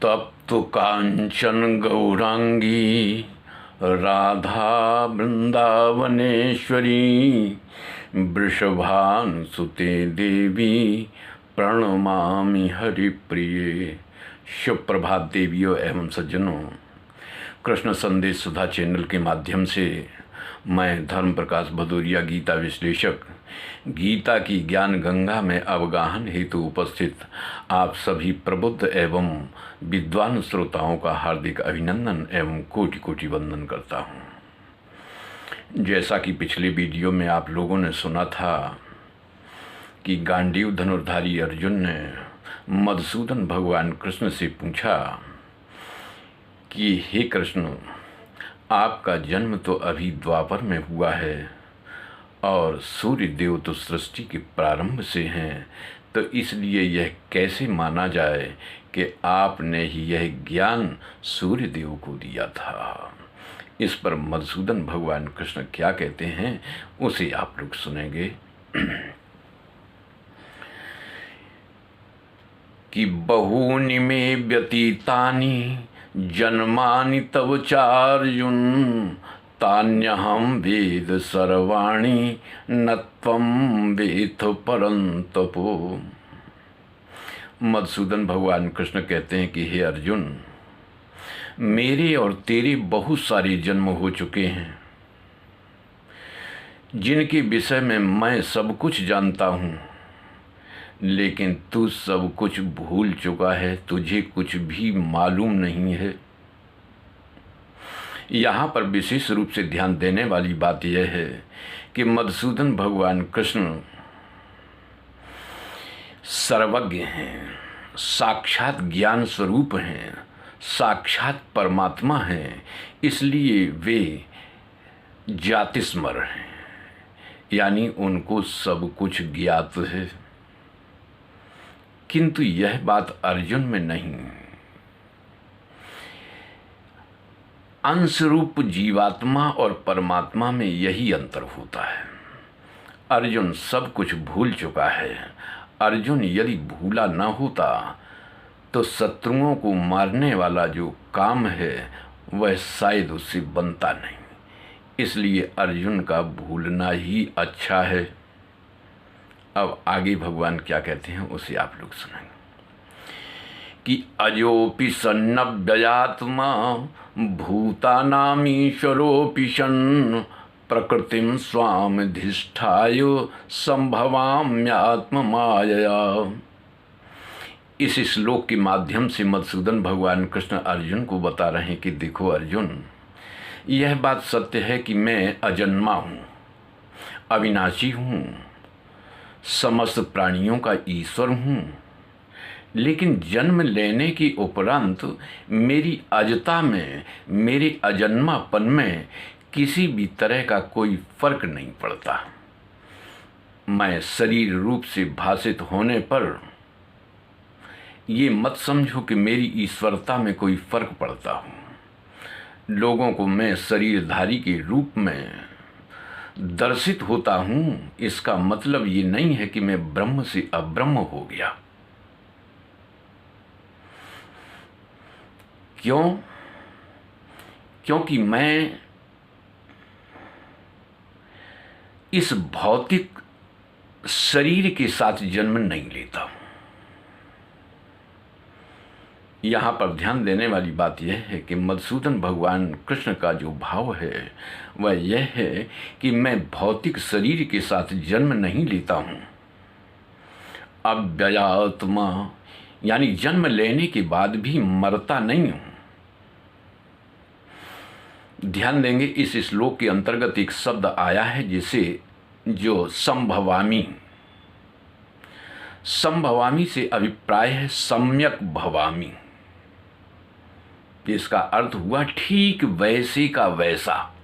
तप्त कांचन गौरांगी राधा वृंदावनेश्वरी वृषभानुसुते देवी प्रणमामि हरिप्रिये। शुभ प्रभात देवियों एवं सज्जनों, कृष्ण संदेश सुधा चैनल के माध्यम से मैं धर्म प्रकाश भदौरिया गीता विश्लेषक गीता की ज्ञान गंगा में अवगाहन हेतु उपस्थित आप सभी प्रबुद्ध एवं विद्वान श्रोताओं का हार्दिक अभिनंदन एवं कोटि कोटि वंदन करता हूँ। जैसा कि पिछले वीडियो में आप लोगों ने सुना था कि गांडीव धनुर्धारी अर्जुन ने मधुसूदन भगवान कृष्ण से पूछा कि हे कृष्ण, आपका जन्म तो अभी द्वापर में हुआ है और सूर्य देव तो सृष्टि के प्रारंभ से हैं, तो इसलिए यह कैसे माना जाए कि आपने ही यह ज्ञान सूर्य देव को दिया था। इस पर मधुसूदन भगवान कृष्ण क्या कहते हैं उसे आप लोग सुनेंगे कि बहूनि मे व्यतीतानि जन्मानि तव चार्जुन तान्यहं वेद सर्वाणि न त्वं वेत्थ परन्तपो। मधुसूदन भगवान कृष्ण कहते हैं कि हे अर्जुन, मेरे और तेरे बहुत सारे जन्म हो चुके हैं जिनके विषय में मैं सब कुछ जानता हूँ, लेकिन तू सब कुछ भूल चुका है, तुझे कुछ भी मालूम नहीं है। यहाँ पर विशेष रूप से ध्यान देने वाली बात यह है कि मधुसूदन भगवान कृष्ण सर्वज्ञ हैं, साक्षात ज्ञान स्वरूप हैं, साक्षात परमात्मा हैं, इसलिए वे जातिस्मर हैं, यानी उनको सब कुछ ज्ञात है। किंतु यह बात अर्जुन में नहीं। अंश रूप जीवात्मा और परमात्मा में यही अंतर होता है। अर्जुन सब कुछ भूल चुका है। अर्जुन यदि भूला न होता तो शत्रुओं को मारने वाला जो काम है वह शायद उससे बनता नहीं। इसलिए अर्जुन का भूलना ही अच्छा है। अब आगे भगवान क्या कहते हैं उसे आप लोग सुनेंगे कि अजोपि सन्नव्ययात्मा भूतानामीश्वरोऽपि सन् प्रकृतिं स्वामधिष्ठाय संभवाम्यात्ममायया। इस श्लोक के माध्यम से मधुसूदन भगवान कृष्ण अर्जुन को बता रहे हैं कि देखो अर्जुन, यह बात सत्य है कि मैं अजन्मा हूँ, अविनाशी हूँ, समस्त प्राणियों का ईश्वर हूँ, लेकिन जन्म लेने के उपरांत मेरी अजता में, मेरे अजन्मापन में किसी भी तरह का कोई फर्क नहीं पड़ता। मैं शरीर रूप से भाषित होने पर ये मत समझो कि मेरी ईश्वरता में कोई फर्क पड़ता हूँ। लोगों को मैं शरीरधारी के रूप में दर्शित होता हूँ, इसका मतलब ये नहीं है कि मैं ब्रह्म से अब्रह्म हो गया। क्यों? क्योंकि मैं इस भौतिक शरीर के साथ जन्म नहीं लेता हूँ। यहाँ पर ध्यान देने वाली बात यह है कि मधुसूदन भगवान कृष्ण का जो भाव है वह यह है कि मैं भौतिक शरीर के साथ जन्म नहीं लेता हूँ। अव्ययात्मा यानी जन्म लेने के बाद भी मरता नहीं हूँ। ध्यान देंगे, इस श्लोक के अंतर्गत एक शब्द आया है जिसे जो संभवामी, संभवामी से अभिप्राय है सम्यक भवामी। इसका अर्थ हुआ ठीक वैसे का वैसा,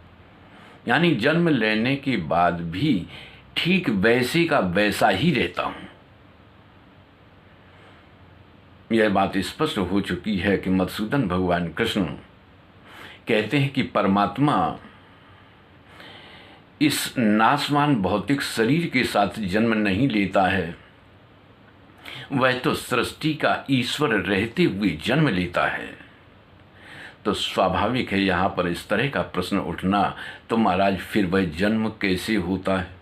यानी जन्म लेने के बाद भी ठीक वैसे का वैसा ही रहता हूं। यह बात स्पष्ट हो चुकी है कि मधुसूदन भगवान कृष्ण कहते हैं कि परमात्मा इस नाशवान भौतिक शरीर के साथ जन्म नहीं लेता है, वह तो सृष्टि का ईश्वर रहते हुए जन्म लेता है। तो स्वाभाविक है यहाँ पर इस तरह का प्रश्न उठना, तो महाराज फिर वह जन्म कैसे होता है?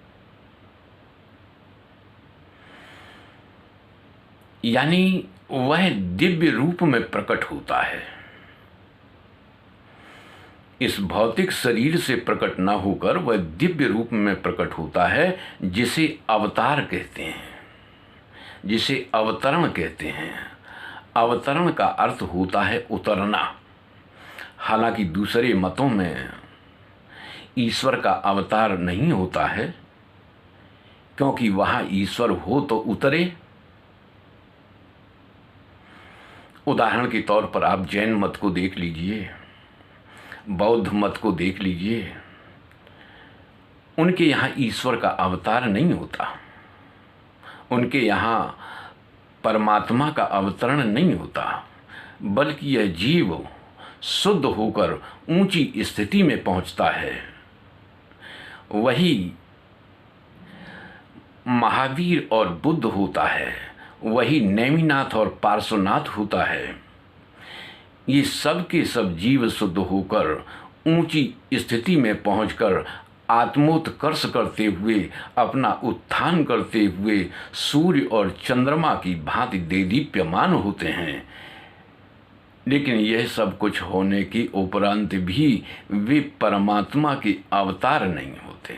यानी वह दिव्य रूप में प्रकट होता है, इस भौतिक शरीर से प्रकट न होकर वह दिव्य रूप में प्रकट होता है, जिसे अवतार कहते हैं, जिसे अवतरण कहते हैं। अवतरण का अर्थ होता है उतरना। हालांकि दूसरे मतों में ईश्वर का अवतार नहीं होता है, क्योंकि वहाँ ईश्वर हो तो उतरे। उदाहरण के तौर पर आप जैन मत को देख लीजिए, बौद्ध मत को देख लीजिए, उनके यहाँ ईश्वर का अवतार नहीं होता, उनके यहाँ परमात्मा का अवतरण नहीं होता, बल्कि यह जीव शुद्ध होकर ऊंची स्थिति में पहुंचता है। वही महावीर और बुद्ध होता है, वही नेमिनाथ और पार्श्वनाथ होता है। ये सब के सब जीव शुद्ध होकर ऊंची स्थिति में पहुंचकर आत्मोत्कर्ष करते हुए, अपना उत्थान करते हुए सूर्य और चंद्रमा की भांति देदीप्यमान होते हैं। लेकिन यह सब कुछ होने के उपरांत भी वे परमात्मा के अवतार नहीं होते।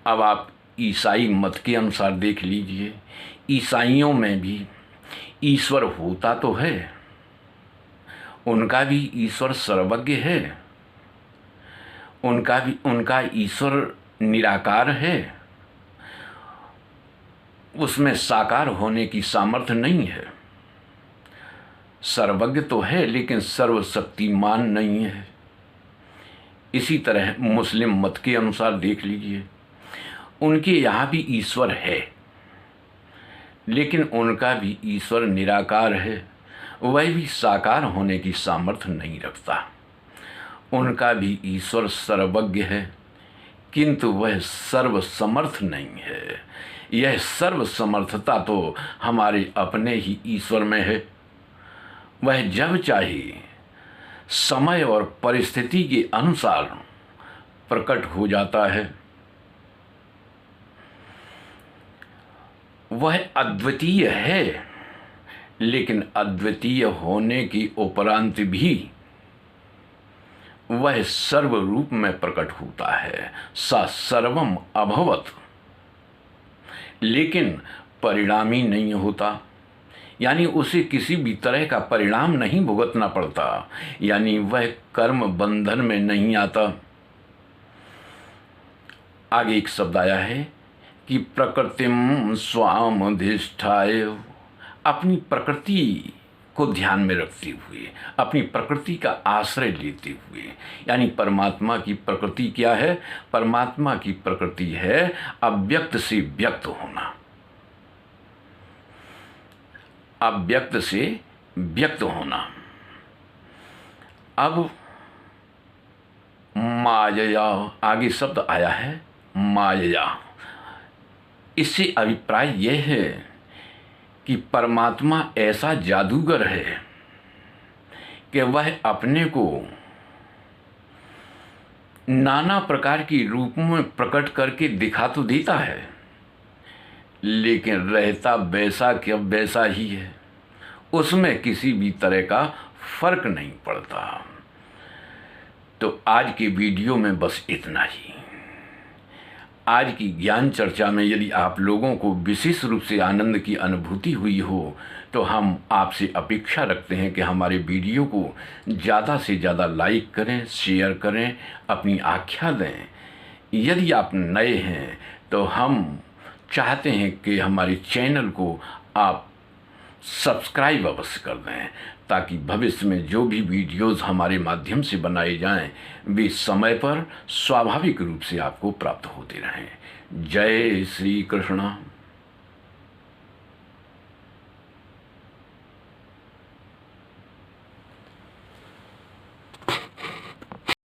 अब आप ईसाई मत के अनुसार देख लीजिए, ईसाइयों में भी ईश्वर होता तो है, उनका भी ईश्वर सर्वज्ञ है, उनका ईश्वर निराकार है, उसमें साकार होने की सामर्थ्य नहीं है। सर्वज्ञ तो है लेकिन सर्वशक्तिमान नहीं है। इसी तरह मुस्लिम मत के अनुसार देख लीजिए, उनके यहाँ भी ईश्वर है, लेकिन उनका भी ईश्वर निराकार है, वह भी साकार होने की सामर्थ्य नहीं रखता। उनका भी ईश्वर सर्वज्ञ है, किंतु वह सर्वसमर्थ नहीं है। यह सर्वसमर्थता तो हमारे अपने ही ईश्वर में है। वह जब चाहे समय और परिस्थिति के अनुसार प्रकट हो जाता है। वह अद्वितीय है, लेकिन अद्वितीय होने के उपरांत भी वह सर्व रूप में प्रकट होता है। सा सर्वम अभवत, लेकिन परिणामी नहीं होता, यानी उसे किसी भी तरह का परिणाम नहीं भुगतना पड़ता, यानी वह कर्म बंधन में नहीं आता। आगे एक शब्द आया है कि प्रकृतिम स्वामधिष्ठाय, अपनी प्रकृति को ध्यान में रखते हुए, अपनी प्रकृति का आश्रय लेते हुए, यानी परमात्मा की प्रकृति क्या है? परमात्मा की प्रकृति है अव्यक्त से व्यक्त होना, अव्यक्त से व्यक्त होना। अब माया, आगे शब्द आया है माया। इससे अभिप्राय यह है कि परमात्मा ऐसा जादूगर है कि वह अपने को नाना प्रकार की रूपों में प्रकट करके दिखा तो देता है, लेकिन रहता वैसा क्या वैसा ही है, उसमें किसी भी तरह का फर्क नहीं पड़ता। तो आज के वीडियो में बस इतना ही। आज की ज्ञान चर्चा में यदि आप लोगों को विशेष रूप से आनंद की अनुभूति हुई हो, तो हम आपसे अपेक्षा रखते हैं कि हमारे वीडियो को ज़्यादा से ज़्यादा लाइक करें, शेयर करें, अपनी आख्या दें। यदि आप नए हैं तो हम चाहते हैं कि हमारे चैनल को आप सब्सक्राइब अवश्य कर दें, ताकि भविष्य में जो भी वीडियोज़ हमारे माध्यम से बनाए जाएं वे समय पर स्वाभाविक रूप से आपको प्राप्त होते रहें। जय श्री कृष्ण।